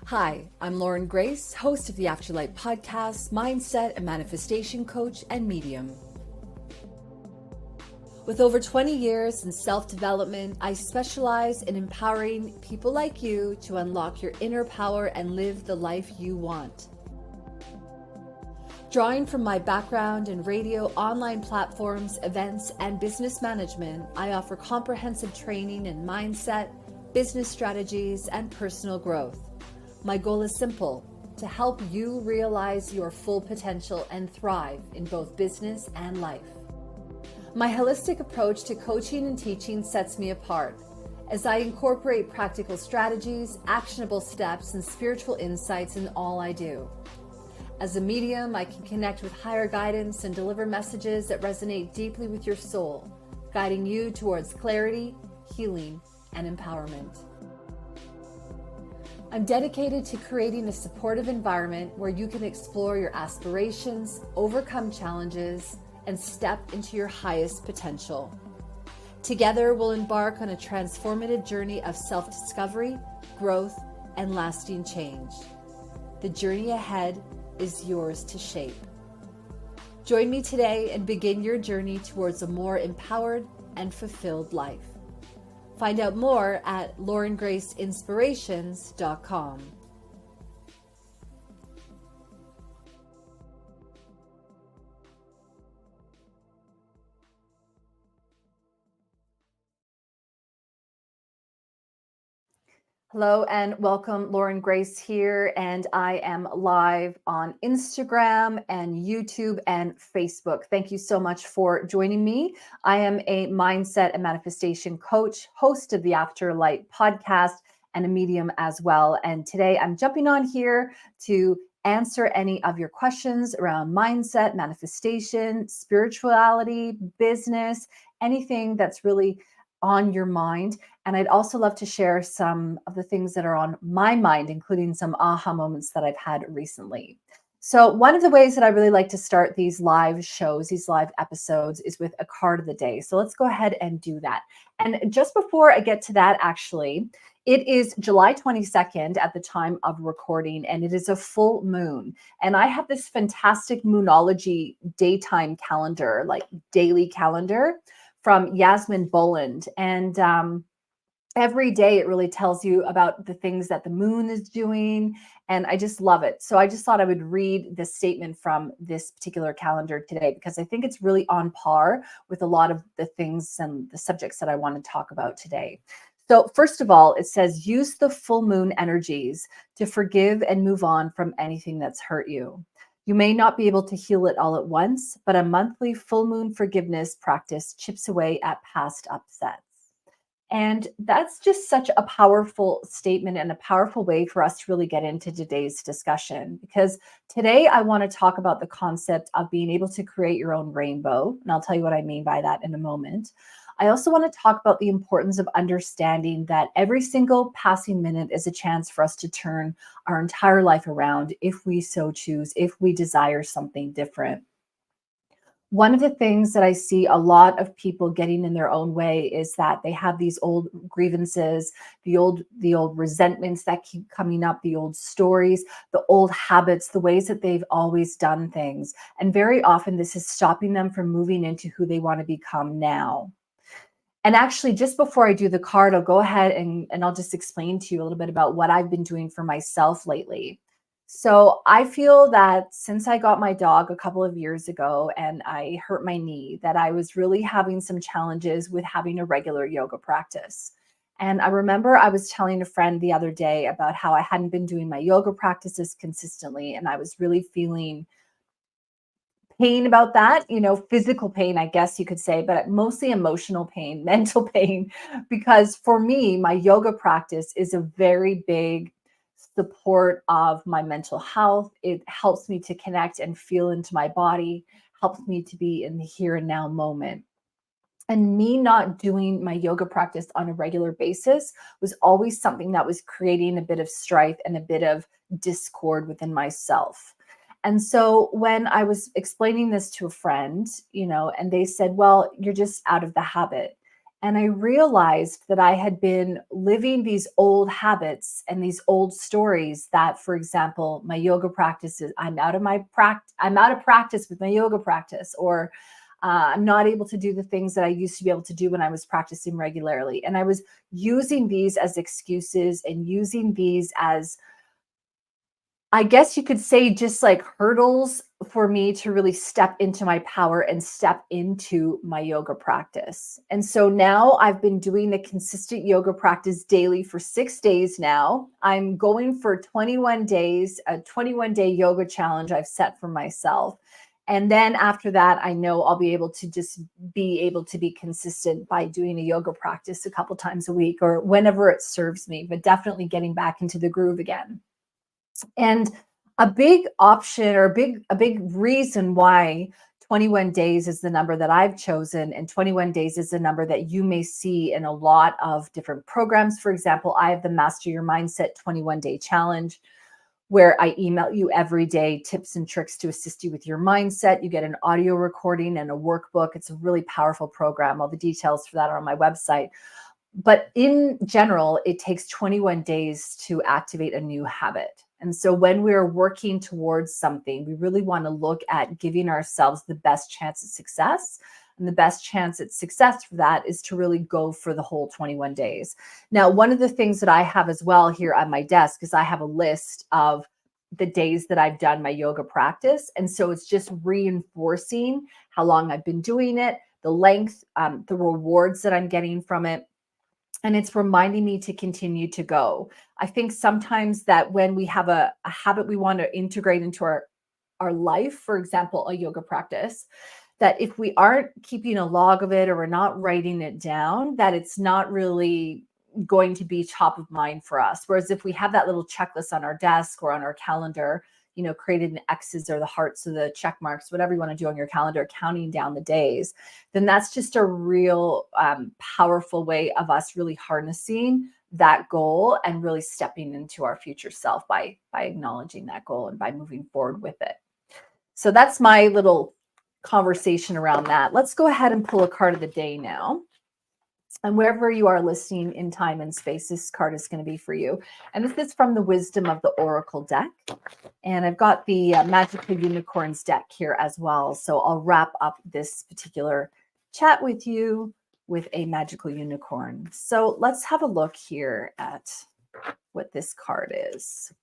Hi, I'm Lauren Grace, host of the Afterlight Podcast, mindset and manifestation coach and medium. With over 20 years in self-development, I specialize in empowering people like you to unlock your inner power and live the life you want. Drawing from my background in radio, online platforms, events, and business management, I offer comprehensive training in mindset, business strategies, and personal growth. My goal is simple: to help you realize your full potential and thrive in both business and life. My holistic approach to coaching and teaching sets me apart, as I incorporate practical strategies, actionable steps, and spiritual insights in all I do. As a medium, I can connect with higher guidance and deliver messages that resonate deeply with your soul, guiding you towards clarity, healing, and empowerment. I'm dedicated to creating a supportive environment where you can explore your aspirations, overcome challenges, and step into your highest potential. Together, we'll embark on a transformative journey of self-discovery, growth, and lasting change. The journey ahead is yours to shape. Join me today and begin your journey towards a more empowered and fulfilled life. Find out more at laurengraceinspirations.com. Hello and welcome. Lauren Grace here, and I am live on Instagram and YouTube and Facebook. Thank you so much for joining me. I am a mindset and manifestation coach, host of the Afterlight Podcast, and a medium as well. And today I'm jumping on here to answer any of your questions around mindset, manifestation, spirituality, business, anything that's really on your mind. And I'd also love to share some of the things that are on my mind, including some aha moments that I've had recently. So one of the ways that I really like to start these live shows, these live episodes, is with a card of the day. So let's go ahead and do that. And just before I get to that, actually, it is July 22nd at the time of recording, and it is a full moon. And I have this fantastic Moonology daytime calendar, like daily calendar, from Yasmin Boland. And every day it really tells you about the things that the moon is doing. And I just love it. So I just thought I would read the statement from this particular calendar today, because I think it's really on par with a lot of the things and the subjects that I want to talk about today. So first of all, it says, use the full moon energies to forgive and move on from anything that's hurt you. You may not be able to heal it all at once, but a monthly full moon forgiveness practice chips away at past upsets. And that's just such a powerful statement and a powerful way for us to really get into today's discussion, because today I want to talk about the concept of being able to create your own rainbow. And I'll tell you what I mean by that in a moment. I also want to talk about the importance of understanding that every single passing minute is a chance for us to turn our entire life around if we so choose, if we desire something different. One of the things that I see a lot of people getting in their own way is that they have these old grievances, the old resentments that keep coming up, the old stories, the old habits, the ways that they've always done things. And very often this is stopping them from moving into who they want to become now. And actually, just before I do the card, I'll go ahead and I'll just explain to you a little bit about what I've been doing for myself lately. So I feel that since I got my dog a couple of years ago and I hurt my knee, that I was really having some challenges with having a regular yoga practice. And I remember I was telling a friend the other day about how I hadn't been doing my yoga practices consistently, and I was really feeling pain about that, physical pain, I guess you could say, but mostly emotional pain, mental pain, because for me, my yoga practice is a very big support of my mental health. It helps me to connect and feel into my body, helps me to be in the here and now moment. And me not doing my yoga practice on a regular basis was always something that was creating a bit of strife and a bit of discord within myself. And so when I was explaining this to a friend, and they said, well, you're just out of the habit. And I realized that I had been living these old habits and these old stories that, for example, my yoga practices, I'm out of practice with my yoga practice, or I'm not able to do the things that I used to be able to do when I was practicing regularly. And I was using these as excuses and using these as, I guess you could say, just like hurdles for me to really step into my power and step into my yoga practice. And so now I've been doing a consistent yoga practice daily for 6 days now. I'm going for 21 days, a 21-day yoga challenge I've set for myself. And then after that, I know I'll be able to just be able to be consistent by doing a yoga practice a couple times a week or whenever it serves me, but definitely getting back into the groove again. And a big option, or a big reason why 21 days is the number that I've chosen, and 21 days is the number that you may see in a lot of different programs. For example, I have the Master Your Mindset 21-day challenge, where I email you every day tips and tricks to assist you with your mindset. You get an audio recording and a workbook. It's a really powerful program. All the details for that are on my website. But in general, it takes 21 days to activate a new habit. And so when we're working towards something, we really want to look at giving ourselves the best chance at success. And the best chance at success for that is to really go for the whole 21 days. Now, one of the things that I have as well here on my desk is I have a list of the days that I've done my yoga practice. And so it's just reinforcing how long I've been doing it, the length, the rewards that I'm getting from it. And it's reminding me to continue to go. I think sometimes that when we have a habit we want to integrate into our life, for example, a yoga practice, that if we aren't keeping a log of it or we're not writing it down, that it's not really going to be top of mind for us. Whereas if we have that little checklist on our desk or on our calendar, created in X's or the hearts or the check marks, whatever you want to do on your calendar, counting down the days, then that's just a real powerful way of us really harnessing that goal and really stepping into our future self by acknowledging that goal and by moving forward with it. So that's my little conversation around that. Let's go ahead and pull a card of the day now. And wherever you are listening in time and space, this card is going to be for you. And this is from the Wisdom of the Oracle deck. And I've got the Magical Unicorns deck here as well. So I'll wrap up this particular chat with you with a Magical Unicorn. So let's have a look here at what this card is.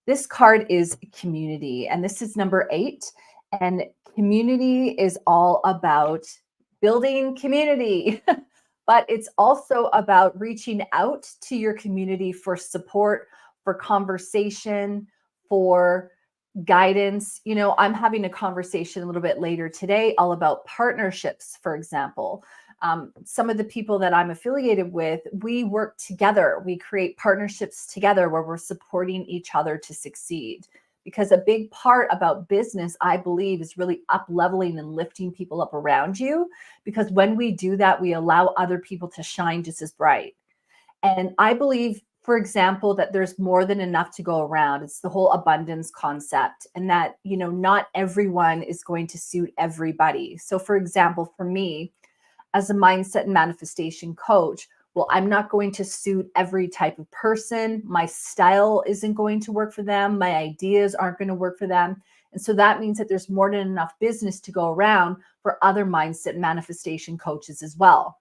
This card is community, and this is number 8. And community is all about building community, but it's also about reaching out to your community for support, for conversation, for guidance. I'm having a conversation a little bit later today all about partnerships, for example. Some of the people that I'm affiliated with, we work together. We create partnerships together where we're supporting each other to succeed. Because a big part about business, I believe, is really up-leveling and lifting people up around you. Because when we do that, we allow other people to shine just as bright. And I believe, for example, that there's more than enough to go around. It's the whole abundance concept, and that, not everyone is going to suit everybody. So for example, for me, as a mindset and manifestation coach, well, I'm not going to suit every type of person. My style isn't going to work for them. My ideas aren't going to work for them. And so that means that there's more than enough business to go around for other mindset and manifestation coaches as well.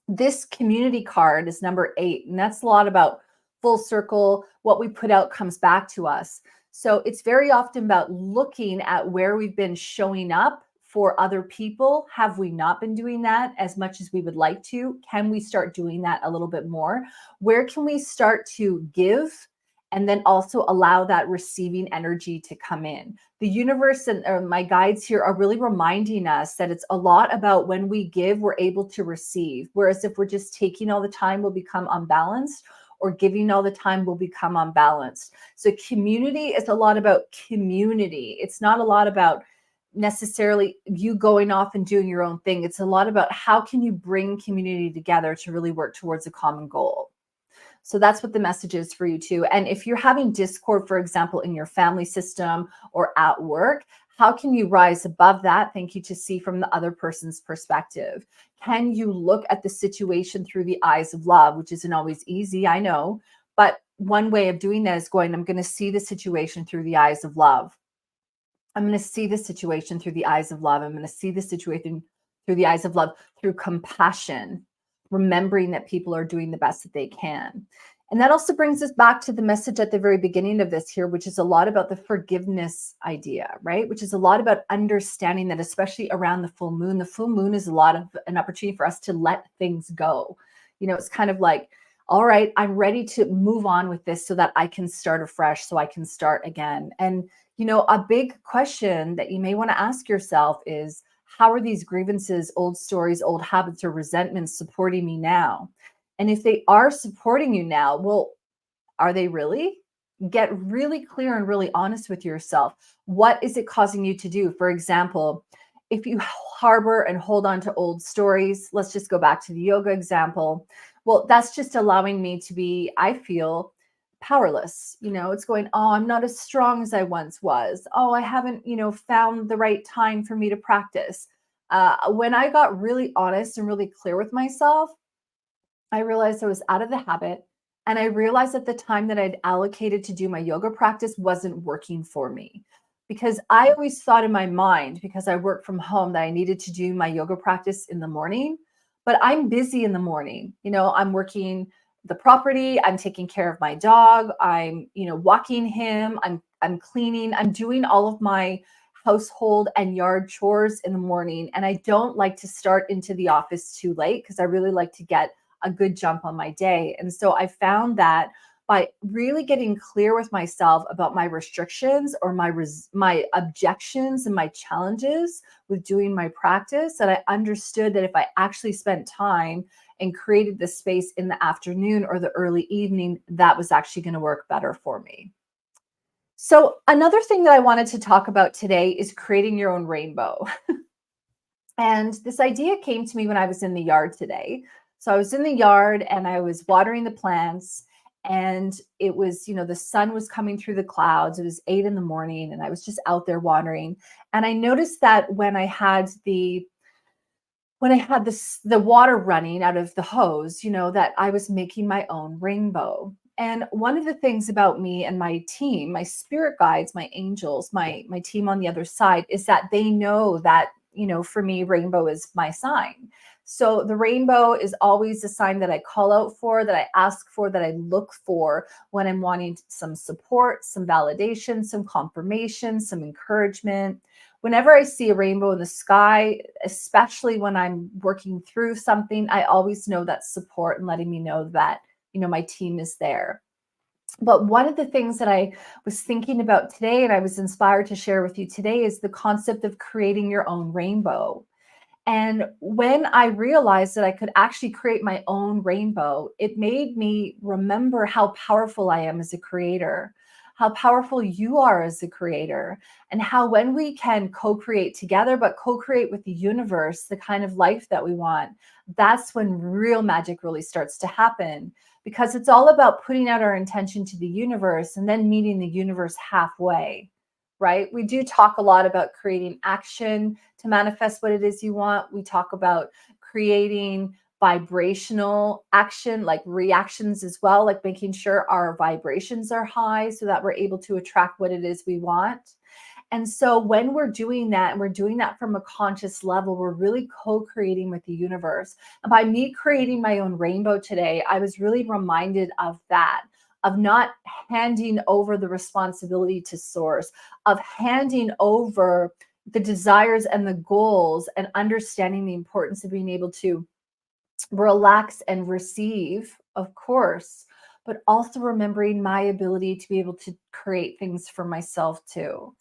This community card is number 8, and that's a lot about full circle. What we put out comes back to us. So it's very often about looking at where we've been showing up for other people. Have we not been doing that as much as we would like to? Can we start doing that a little bit more? Where can we start to give and then also allow that receiving energy to come in? The universe and my guides here are really reminding us that it's a lot about when we give, we're able to receive. Whereas if we're just taking all the time, we'll become unbalanced, or giving all the time will become unbalanced. So community is a lot about community. It's not a lot about necessarily you going off and doing your own thing. It's a lot about how can you bring community together to really work towards a common goal. So that's what the message is for you too. And if you're having discord, for example, in your family system or at work, How can you rise above that? Thank you, to see from the other person's perspective. Can you look at the situation through the eyes of love, which isn't always easy, I know. But one way of doing that is going, I'm going to see the situation through the eyes of love. I'm going to see the situation through the eyes of love. I'm going to see the situation through the eyes of love, through compassion, remembering that people are doing the best that they can. And that also brings us back to the message at the very beginning of this here, which is a lot about the forgiveness idea, right? Which is a lot about understanding that, especially around the full moon is a lot of an opportunity for us to let things go. It's kind of like, all right, I'm ready to move on with this so that I can start afresh, so I can start again. And, a big question that you may want to ask yourself is, how are these grievances, old stories, old habits, or resentments supporting me now? And if they are supporting you now, well, are they really? Get really clear and really honest with yourself. What is it causing you to do? For example, if you harbor and hold on to old stories, let's just go back to the yoga example. Well, that's just allowing me to be, I feel, powerless. It's going, oh, I'm not as strong as I once was. Oh, I haven't, found the right time for me to practice. When I got really honest and really clear with myself, I realized I was out of the habit. And I realized that the time that I'd allocated to do my yoga practice wasn't working for me, because I always thought in my mind, because I work from home, that I needed to do my yoga practice in the morning. But I'm busy in the morning. I'm working the property, I'm taking care of my dog, I'm, walking him, I'm cleaning, I'm doing all of my household and yard chores in the morning. And I don't like to start into the office too late, because I really like to get a good jump on my day. And so I found that by really getting clear with myself about my restrictions, or my objections and my challenges with doing my practice, that I understood that if I actually spent time and created the space in the afternoon or the early evening, that was actually going to work better for me. So another thing that I wanted to talk about today is creating your own rainbow. And this idea came to me when I was in the yard today. So I was in the yard and I was watering the plants, and it was, the sun was coming through the clouds. It was 8 a.m. and I was just out there watering. And I noticed that when I had the water running out of the hose, that I was making my own rainbow. And one of the things about me and my team, my spirit guides, my angels, my team on the other side, is that they know that, for me, rainbow is my sign. So the rainbow is always a sign that I call out for, that I ask for, that I look for when I'm wanting some support, some validation, some confirmation, some encouragement. Whenever I see a rainbow in the sky, especially when I'm working through something, I always know that support and letting me know that, my team is there. But one of the things that I was thinking about today, and I was inspired to share with you today, is the concept of creating your own rainbow. And when I realized that I could actually create my own rainbow, it made me remember how powerful I am as a creator, how powerful you are as a creator, and how when we can co-create together, but co-create with the universe, the kind of life that we want, that's when real magic really starts to happen. Because it's all about putting out our intention to the universe and then meeting the universe halfway. Right? We do talk a lot about creating action to manifest what it is you want. We talk about creating vibrational action, like reactions as well, like making sure our vibrations are high so that we're able to attract what it is we want. And so when we're doing that, and we're doing that from a conscious level, we're really co-creating with the universe. And by me creating my own rainbow today, I was really reminded of that, of not handing over the responsibility to source, of handing over the desires and the goals, and understanding the importance of being able to relax and receive, of course, but also remembering my ability to be able to create things for myself too.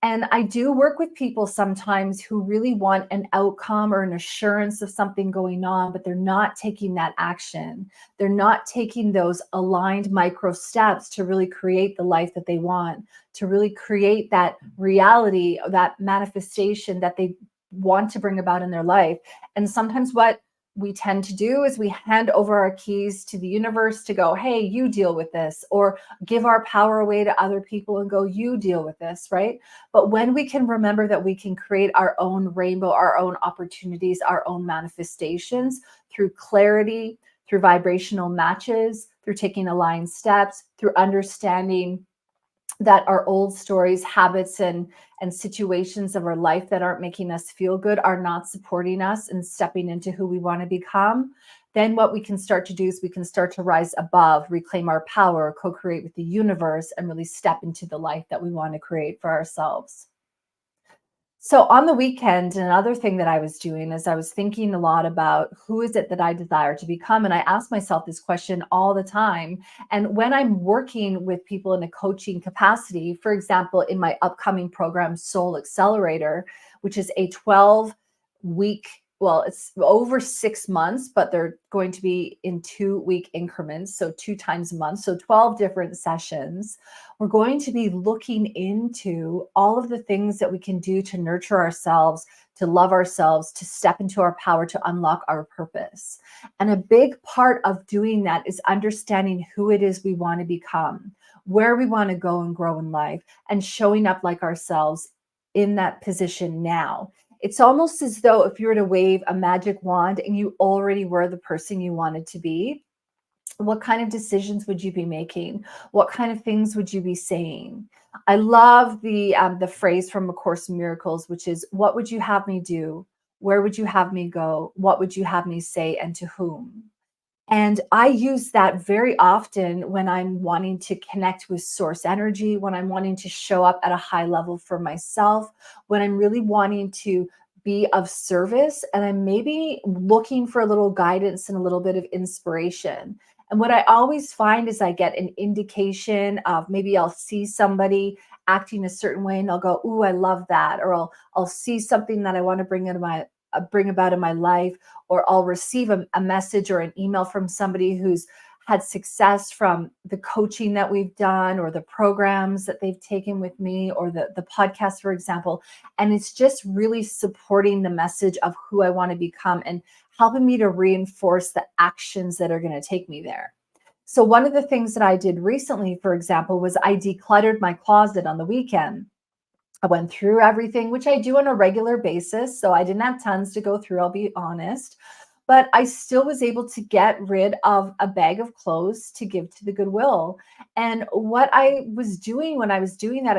And I do work with people sometimes who really want an outcome or an assurance of something going on, but they're not taking that action. They're not taking those aligned micro steps to really create the life that they want, to really create that reality, that manifestation that they want to bring about in their life. And sometimes what we tend to do is we hand over our keys to the universe to go, hey, you deal with this, or give our power away to other people and go, you deal with this, right? But when we can remember that we can create our own rainbow, our own opportunities, our own manifestations through clarity, through vibrational matches, through taking aligned steps, through understanding that our old stories, habits, and situations of our life that aren't making us feel good are not supporting us and stepping into who we want to become, then what we can start to do is we can start to rise above, reclaim our power, co-create with the universe, and really step into the life that we want to create for ourselves. So on the weekend, another thing that I was doing is I was thinking a lot about who is it that I desire to become? And I ask myself this question all the time. And when I'm working with people in a coaching capacity, for example, in my upcoming program, Soul Accelerator, which is a 12-week, well, it's over 6 months, but they're going to be in 2-week increments. So 2 times a month. So 12 different sessions. We're going to be looking into all of the things that we can do to nurture ourselves, to love ourselves, to step into our power, to unlock our purpose. And a big part of doing that is understanding who it is we want to become, where we want to go and grow in life, and showing up like ourselves in that position now. It's almost as though if you were to wave a magic wand and you already were the person you wanted to be, what kind of decisions would you be making? What kind of things would you be saying? I love the phrase from A Course in Miracles, which is, "What would you have me do? Where would you have me go? What would you have me say, and to whom?" And I use that very often when I'm wanting to connect with source energy, when I'm wanting to show up at a high level for myself, when I'm really wanting to be of service, and I'm maybe looking for a little guidance and a little bit of inspiration. And what I always find is I get an indication of, maybe I'll see somebody acting a certain way and I'll go, "Ooh, I love that." Or I'll see something that I want to bring about in my life, or I'll receive a message or an email from somebody who's had success from the coaching that we've done, or the programs that they've taken with me, or the podcast, for example. And it's just really supporting the message of who I want to become and helping me to reinforce the actions that are going to take me there. So one of the things that I did recently, for example, was I decluttered my closet on the weekend. I went through everything, which I do on a regular basis. So I didn't have tons to go through, I'll be honest. But I still was able to get rid of a bag of clothes to give to the Goodwill. And what I was doing when I was doing that,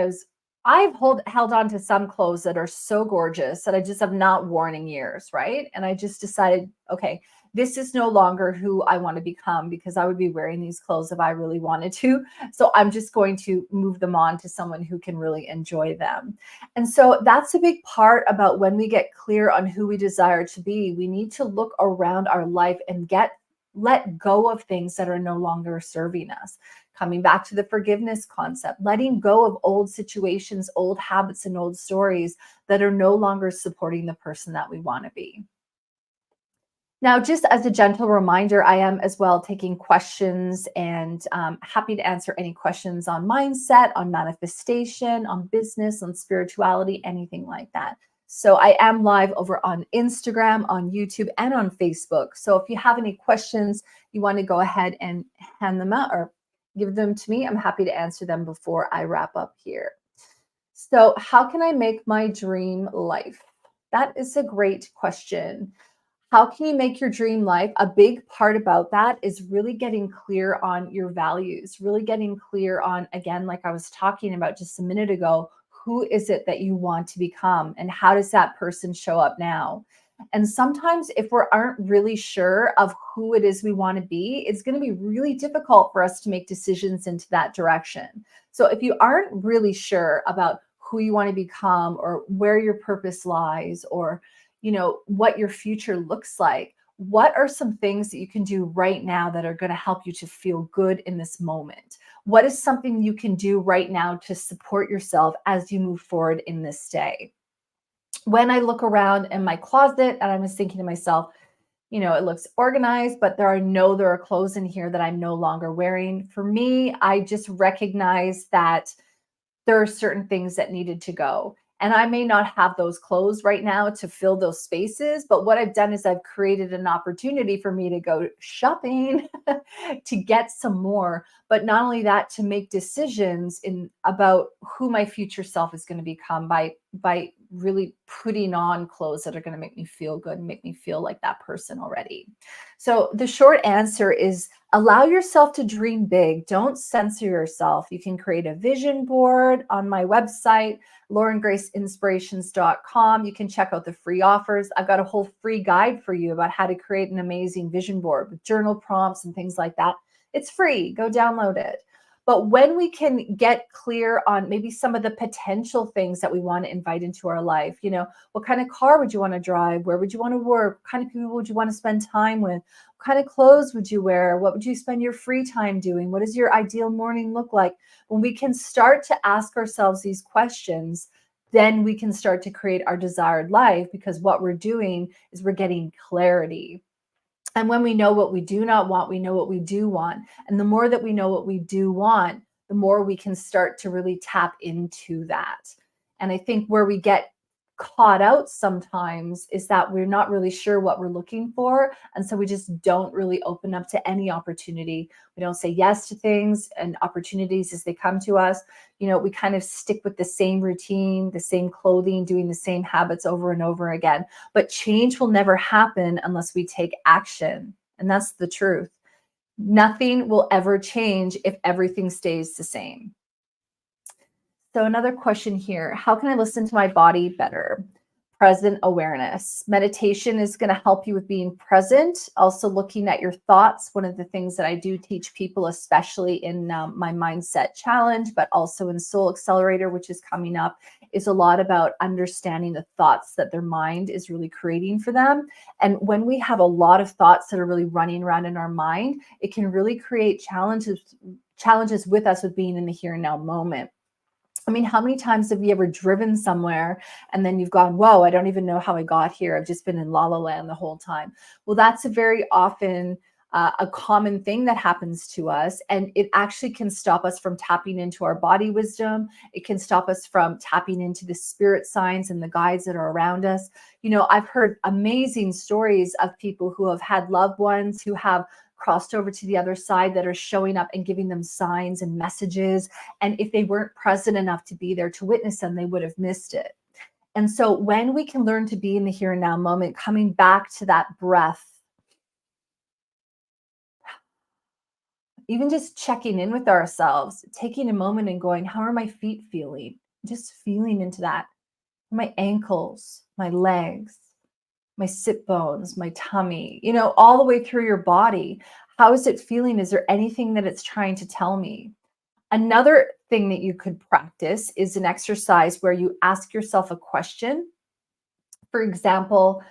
held on to some clothes that are so gorgeous that I just have not worn in years, right? And I just decided, okay, this is no longer who I want to become, because I would be wearing these clothes if I really wanted to. So I'm just going to move them on to someone who can really enjoy them. And so that's a big part about when we get clear on who we desire to be. We need to look around our life and let go of things that are no longer serving us. Coming back to the forgiveness concept, letting go of old situations, old habits, and old stories that are no longer supporting the person that we want to be. Now, just as a gentle reminder, I am as well taking questions, and happy to answer any questions on mindset, on manifestation, on business, on spirituality, anything like that. So I am live over on Instagram, on YouTube, and on Facebook. So if you have any questions, you want to go ahead and hand them out or give them to me, I'm happy to answer them before I wrap up here. So how can I make my dream life? That is a great question. How can you make your dream life? A big part about that is really getting clear on your values, really getting clear on, again, like I was talking about just a minute ago, who is it that you want to become, and how does that person show up now? And sometimes if we aren't really sure of who it is we want to be, it's going to be really difficult for us to make decisions into that direction. So if you aren't really sure about who you want to become, or where your purpose lies, or what your future looks like, what are some things that you can do right now that are going to help you to feel good in this moment? What is something you can do right now to support yourself as you move forward in this day? When I look around in my closet and I was thinking to myself, it looks organized, but there are clothes in here that I'm no longer wearing. For me, I just recognize that there are certain things that needed to go. And I may not have those clothes right now to fill those spaces, but what I've done is I've created an opportunity for me to go shopping to get some more. But not only that, to make decisions in about who my future self is going to become by really putting on clothes that are going to make me feel good and make me feel like that person already. So the short answer is allow yourself to dream big. Don't censor yourself. You can create a vision board on my website, laurengraceinspirations.com. You can check out the free offers. I've got a whole free guide for you about how to create an amazing vision board with journal prompts and things like that. It's free. Go download it. But when we can get clear on maybe some of the potential things that we want to invite into our life, what kind of car would you want to drive? Where would you want to work? What kind of people would you want to spend time with? What kind of clothes would you wear? What would you spend your free time doing? What does your ideal morning look like? When we can start to ask ourselves these questions, then we can start to create our desired life, because what we're doing is we're getting clarity. And when we know what we do not want, we know what we do want. And the more that we know what we do want, the more we can start to really tap into that. And I think where we get caught out sometimes is that we're not really sure what we're looking for. And so we just don't really open up to any opportunity. We don't say yes to things and opportunities as they come to us. We kind of stick with the same routine, the same clothing, doing the same habits over and over again. But change will never happen unless we take action. And that's the truth. Nothing will ever change if everything stays the same. So another question here, how can I listen to my body better? Present awareness. Meditation is going to help you with being present, also looking at your thoughts. One of the things that I do teach people, especially in my mindset challenge, but also in Soul Accelerator, which is coming up, is a lot about understanding the thoughts that their mind is really creating for them. And when we have a lot of thoughts that are really running around in our mind, it can really create challenges with us with being in the here and now moment. I mean, how many times have you ever driven somewhere and then you've gone, whoa, I don't even know how I got here. I've just been in la la land the whole time. Well, that's a very often a common thing that happens to us. And it actually can stop us from tapping into our body wisdom. It can stop us from tapping into the spirit signs and the guides that are around us. I've heard amazing stories of people who have had loved ones who have crossed over to the other side that are showing up and giving them signs and messages. And if they weren't present enough to be there to witness them, they would have missed it. And so when we can learn to be in the here and now moment, coming back to that breath, even just checking in with ourselves, taking a moment and going, how are my feet feeling? Just feeling into that. My ankles, my legs, my sit bones, my tummy, all the way through your body. How is it feeling? Is there anything that it's trying to tell me? Another thing that you could practice is an exercise where you ask yourself a question. For example,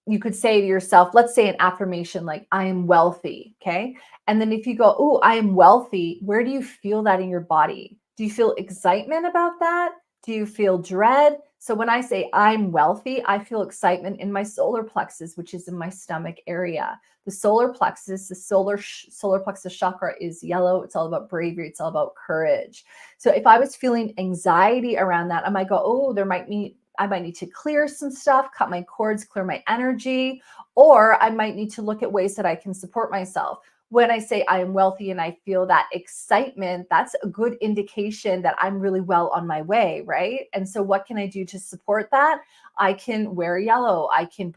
you could say to yourself, let's say an affirmation like, I am wealthy. Okay. And then if you go, oh, I am wealthy, where do you feel that in your body? Do you feel excitement about that? Do you feel dread? So when I say I'm wealthy, I feel excitement in my solar plexus, which is in my stomach area. The solar plexus, the solar plexus chakra is yellow. It's all about bravery. It's all about courage. So if I was feeling anxiety around that, I might go, oh, I might need to clear some stuff, cut my cords, clear my energy, or I might need to look at ways that I can support myself. When I say I am wealthy and I feel that excitement, that's a good indication that I'm really well on my way, right? And so what can I do to support that? I can wear yellow. I can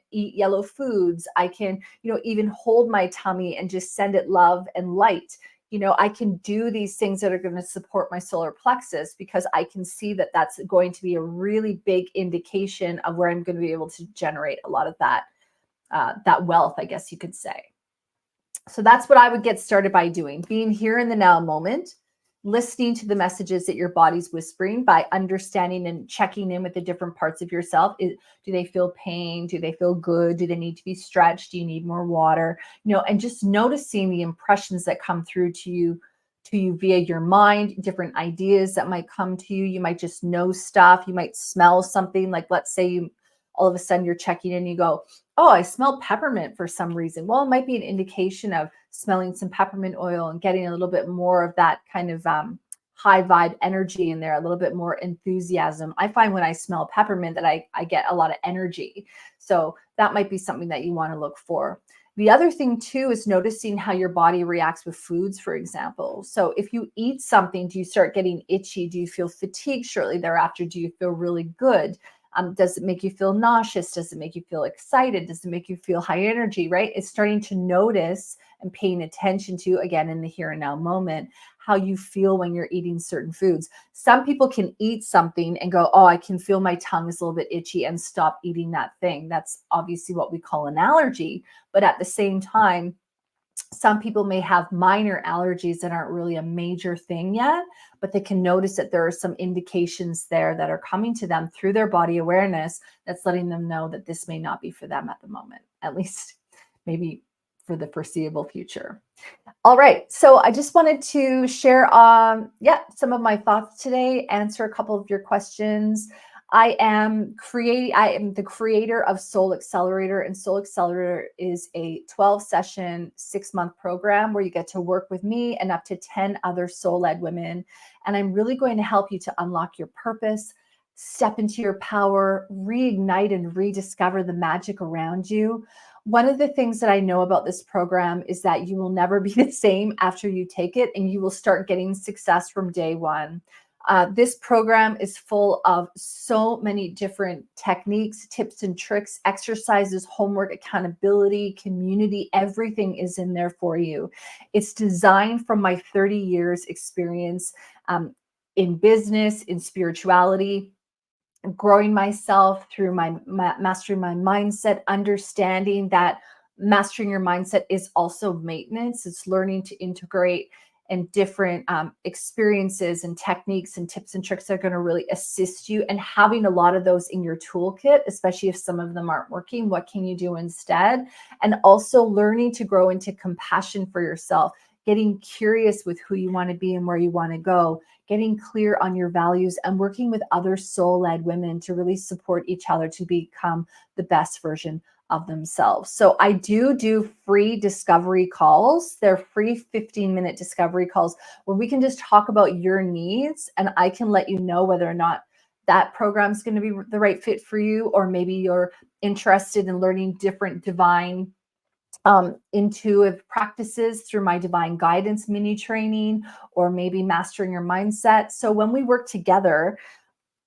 eat yellow foods. I can, even hold my tummy and just send it love and light. I can do these things that are going to support my solar plexus, because I can see that that's going to be a really big indication of where I'm going to be able to generate a lot of that wealth, I guess you could say. So that's what I would get started by doing, being here in the now moment, listening to the messages that your body's whispering by understanding and checking in with the different parts of yourself. Do they feel pain? Do they feel good? Do they need to be stretched? Do you need more water? And just noticing the impressions that come through to you via your mind, different ideas that might come to you. You might just know stuff. You might smell something, like, let's say all of a sudden you're checking in and you go, oh, I smell peppermint for some reason. Well, it might be an indication of smelling some peppermint oil and getting a little bit more of that kind of high vibe energy in there, a little bit more enthusiasm. I find when I smell peppermint that I get a lot of energy. So that might be something that you want to look for. The other thing too is noticing how your body reacts with foods, for example. So if you eat something, do you start getting itchy? Do you feel fatigued shortly thereafter? Do you feel really good? Does it make you feel nauseous? Does it make you feel excited? Does it make you feel high energy, right? It's starting to notice and paying attention to, again, in the here and now moment, how you feel when you're eating certain foods. Some people can eat something and go, oh, I can feel my tongue is a little bit itchy and stop eating that thing. That's obviously what we call an allergy. But at the same time, some people may have minor allergies that aren't really a major thing yet, but they can notice that there are some indications there that are coming to them through their body awareness that's letting them know that this may not be for them at the moment, at least maybe for the foreseeable future. All right. So I just wanted to share some of my thoughts today, answer a couple of your questions. I am the creator of Soul Accelerator, and Soul Accelerator is a 12-session, 6-month program where you get to work with me and up to 10 other soul-led women. And I'm really going to help you to unlock your purpose, step into your power, reignite and rediscover the magic around you. One of the things that I know about this program is that you will never be the same after you take it, and you will start getting success from day one. This program is full of so many different techniques, tips and tricks, exercises, homework, accountability, community. Everything is in there for you. It's designed from my 30 years experience in business, in spirituality, growing myself through my mastering my mindset, understanding that mastering your mindset is also maintenance. It's learning to integrate and different experiences and techniques and tips and tricks that are going to really assist you, and having a lot of those in your toolkit, especially if some of them aren't working. What can you do instead? And also learning to grow into compassion for yourself, getting curious with who you want to be and where you want to go, getting clear on your values, and working with other soul-led women to really support each other to become the best version of themselves. So I do free discovery calls. They're free 15-minute discovery calls where we can just talk about your needs, and I can let you know whether or not that program is going to be the right fit for you, or maybe you're interested in learning different divine intuitive practices through my divine guidance mini training, or maybe mastering your mindset. So when we work together,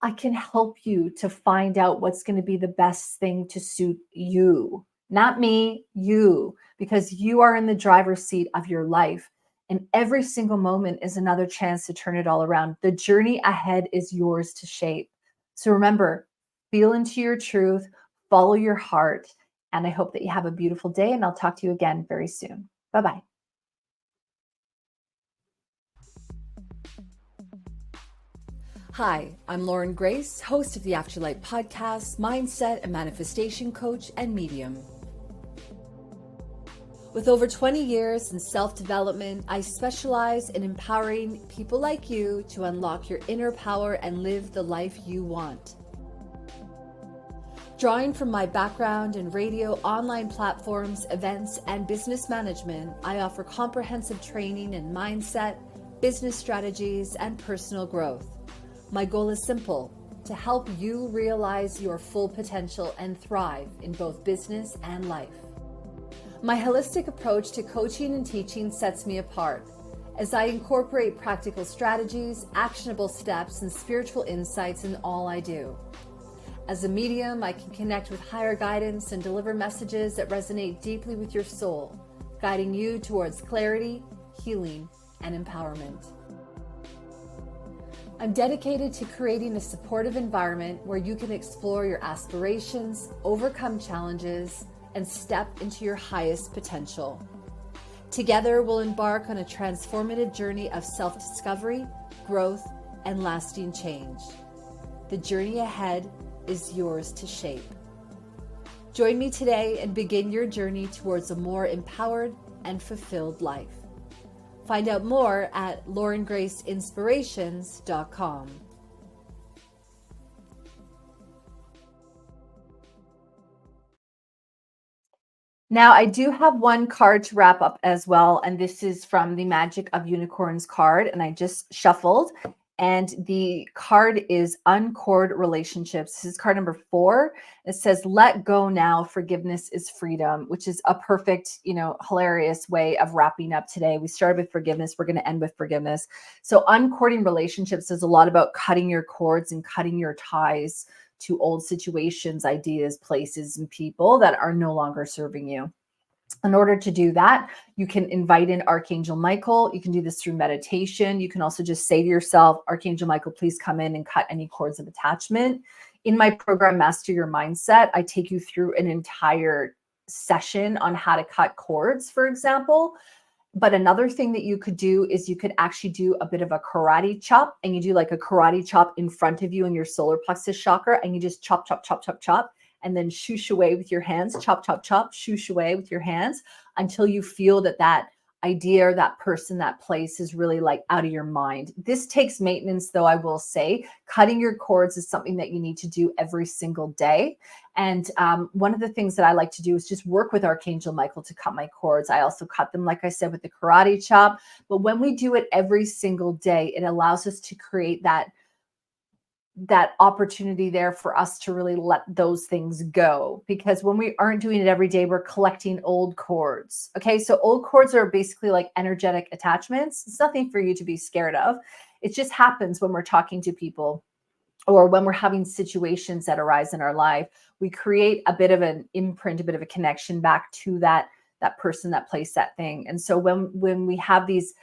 I can help you to find out what's going to be the best thing to suit you, not me, you, because you are in the driver's seat of your life. And every single moment is another chance to turn it all around. The journey ahead is yours to shape. So remember, feel into your truth, follow your heart. And I hope that you have a beautiful day, and I'll talk to you again very soon. Bye-bye. Hi, I'm Lauren Grace, host of the Afterlight Podcast, mindset and manifestation coach and medium. With over 20 years in self-development, I specialize in empowering people like you to unlock your inner power and live the life you want. Drawing from my background in radio, online platforms, events, and business management, I offer comprehensive training in mindset, business strategies, and personal growth. My goal is simple: to help you realize your full potential and thrive in both business and life. My holistic approach to coaching and teaching sets me apart, as I incorporate practical strategies, actionable steps, and spiritual insights in all I do. As a medium, I can connect with higher guidance and deliver messages that resonate deeply with your soul, guiding you towards clarity, healing, and empowerment. I'm dedicated to creating a supportive environment where you can explore your aspirations, overcome challenges, and step into your highest potential. Together, we'll embark on a transformative journey of self-discovery, growth, and lasting change. The journey ahead is yours to shape. Join me today and begin your journey towards a more empowered and fulfilled life. Find out more at laurengraceinspirations.com. Now, I do have one card to wrap up as well, and this is from the Magic of Unicorns card, and I just shuffled. And the card is Uncord Relationships. This is card number 4. It says, "Let go now. Forgiveness is freedom," which is a perfect, hilarious way of wrapping up today. We started with forgiveness. We're going to end with forgiveness. So, uncording relationships is a lot about cutting your cords and cutting your ties to old situations, ideas, places, and people that are no longer serving you. In order to do that, you can invite in Archangel Michael. You can do this through meditation. You can also just say to yourself, "Archangel Michael, please come in and cut any cords of attachment." In my program, Master Your Mindset, I take you through an entire session on how to cut cords, for example. But another thing that you could do is you could actually do a bit of a karate chop, and you do like a karate chop in front of you in your solar plexus chakra, and you just chop, chop, chop, chop, chop, and then shoosh away with your hands, chop, chop, chop, shoosh away with your hands until you feel that idea or that person, that place is really like out of your mind. This takes maintenance, though, I will say. Cutting your cords is something that you need to do every single day. And one of the things that I like to do is just work with Archangel Michael to cut my cords. I also cut them, like I said, with the karate chop. But when we do it every single day, it allows us to create that opportunity there for us to really let those things go. Because when we aren't doing it every day, we're collecting old cords. Okay, so old cords are basically like energetic attachments. It's nothing for you to be scared of. It just happens when we're talking to people or when we're having situations that arise in our life. We create a bit of an imprint, a bit of a connection back to that person, that place, that thing. And so when we have these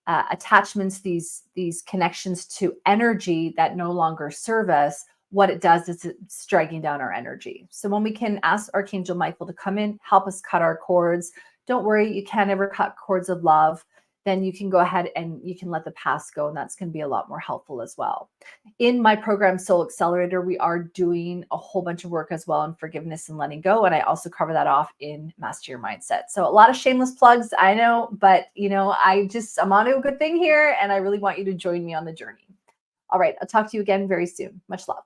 attachments, these connections to energy that no longer serve us, what it does is it's striking down our energy. So when we can ask Archangel Michael to come in, help us cut our cords. Don't worry, you can't ever cut cords of love. Then you can go ahead and you can let the past go, and that's going to be a lot more helpful as well. In my program, Soul Accelerator, we are doing a whole bunch of work as well on forgiveness and letting go. And I also cover that off in Master Your Mindset. So a lot of shameless plugs, I know, but I'm on to a good thing here, and I really want you to join me on the journey. All right, I'll talk to you again very soon. Much love.